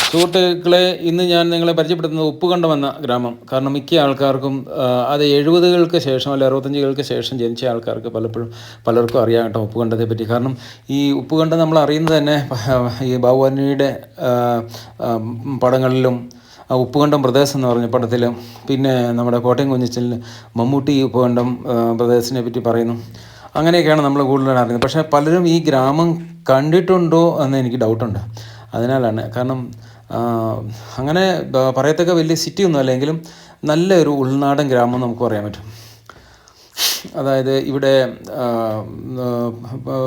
സുഹൃത്തുക്കളെ, ഇന്ന് ഞാൻ നിങ്ങളെ പരിചയപ്പെടുത്തുന്നത് ഉപ്പുകണ്ടം എന്ന ഗ്രാമം. കാരണം മിക്ക ആൾക്കാർക്കും അത് 70കൾക്ക് ശേഷം അല്ലെ 65കൾക്ക് ശേഷം ജനിച്ച ആൾക്കാർക്ക് പലർക്കും അറിയാം കേട്ടോ ഉപ്പുകണ്ടത്തെ പറ്റി. കാരണം ഈ ഉപ്പുകണ്ടം നമ്മൾ അറിയുന്നത് തന്നെ ഈ ബാബുവാനിയുടെ പടങ്ങളിലും ഉപ്പുകണ്ടം ബ്രദേഴ്സ് എന്ന് പറഞ്ഞ പടത്തിലും പിന്നെ നമ്മുടെ കോട്ടയം കുഞ്ഞച്ചനിൽ മമ്മൂട്ടി ഉപ്പുകണ്ടം ബ്രദേഴ്സിനെ പറ്റി പറയുന്നു. അങ്ങനെയൊക്കെയാണ് നമ്മൾ കൂടുതൽ അറിയുന്നത്. പക്ഷേ പലരും ഈ ഗ്രാമം കണ്ടിട്ടുണ്ടോ എന്ന് എനിക്ക് ഡൗട്ടുണ്ട്. അതിനാലാണ്. കാരണം അങ്ങനെ പറയത്തക്ക വലിയ സിറ്റിയൊന്നും അല്ലെങ്കിലും നല്ലൊരു ഉൾനാടൻ ഗ്രാമം നമുക്ക് പറയാൻ പറ്റും. അതായത് ഇവിടെ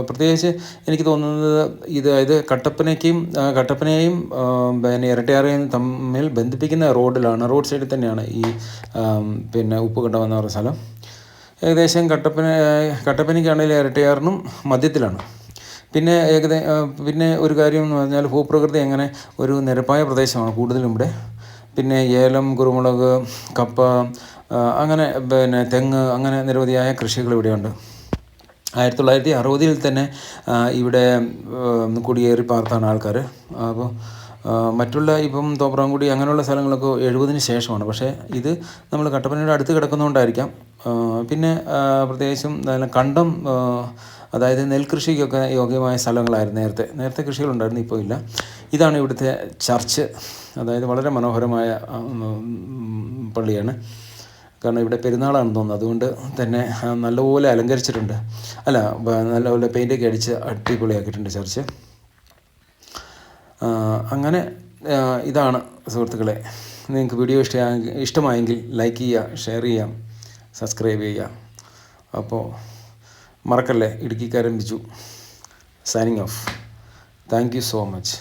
പ്രത്യേകിച്ച് എനിക്ക് തോന്നുന്നത് അതായത് കട്ടപ്പനയെയും പിന്നെ ഇരട്ടയാറേയും തമ്മിൽ ബന്ധിപ്പിക്കുന്ന റോഡ് സൈഡിൽ തന്നെയാണ് ഈ പിന്നെ ഉപ്പുകണ്ടം എന്ന് പറയുന്ന സ്ഥലം. ഏകദേശം കട്ടപ്പനയ്ക്കാണെങ്കിലും ഇരട്ടയാറിനും മധ്യത്തിലാണ്. പിന്നെ ഒരു കാര്യം എന്ന് പറഞ്ഞാൽ ഭൂപ്രകൃതി അങ്ങനെ ഒരു നിരപ്പായ പ്രദേശമാണ് കൂടുതലും ഇവിടെ. പിന്നെ ഏലം, കുരുമുളക്, കപ്പ, അങ്ങനെ പിന്നെ തെങ്ങ്, അങ്ങനെ നിരവധിയായ കൃഷികൾ ഇവിടെയുണ്ട്. 1960 തന്നെ ഇവിടെ കുടിയേറി പാർത്താണ് ആൾക്കാർ. അപ്പോൾ മറ്റുള്ള ഇപ്പം തോപ്രാംകുടി അങ്ങനെയുള്ള സ്ഥലങ്ങളൊക്കെ 70-ന് ശേഷമാണ്. പക്ഷേ ഇത് നമ്മൾ കട്ടപ്പനയുടെ അടുത്ത് കിടക്കുന്നതുകൊണ്ടായിരിക്കാം. പിന്നെ പ്രത്യേകിച്ചും കണ്ടം, അതായത് നെൽകൃഷിക്കൊക്കെ യോഗ്യമായ സ്ഥലങ്ങളായിരുന്നു നേരത്തെ കൃഷികളുണ്ടായിരുന്നു, ഇപ്പോൾ ഇല്ല. ഇതാണ് ഇവിടുത്തെ ചർച്ച്. അതായത് വളരെ മനോഹരമായ പള്ളിയാണ്. കാരണം ഇവിടെ പെരുന്നാളാണെന്ന് തോന്നുന്നു, അതുകൊണ്ട് തന്നെ നല്ലപോലെ അലങ്കരിച്ചിട്ടുണ്ട്. നല്ലപോലെ പെയിൻ്റൊക്കെ അടിച്ച് അടിപൊളിയാക്കിയിട്ടുണ്ട് ചർച്ച്. അങ്ങനെ ഇതാണ് സുഹൃത്തുക്കളെ. നിങ്ങൾക്ക് വീഡിയോ ഇഷ്ടമായെങ്കിൽ ലൈക്ക് ചെയ്യുക, ഷെയർ ചെയ്യാം, സബ്സ്ക്രൈബ് ചെയ്യുക. അപ്പോൾ മറക്കല്ലേ, ഇടുക്കിക്കാരൻ Biju signing off. Thank you so much.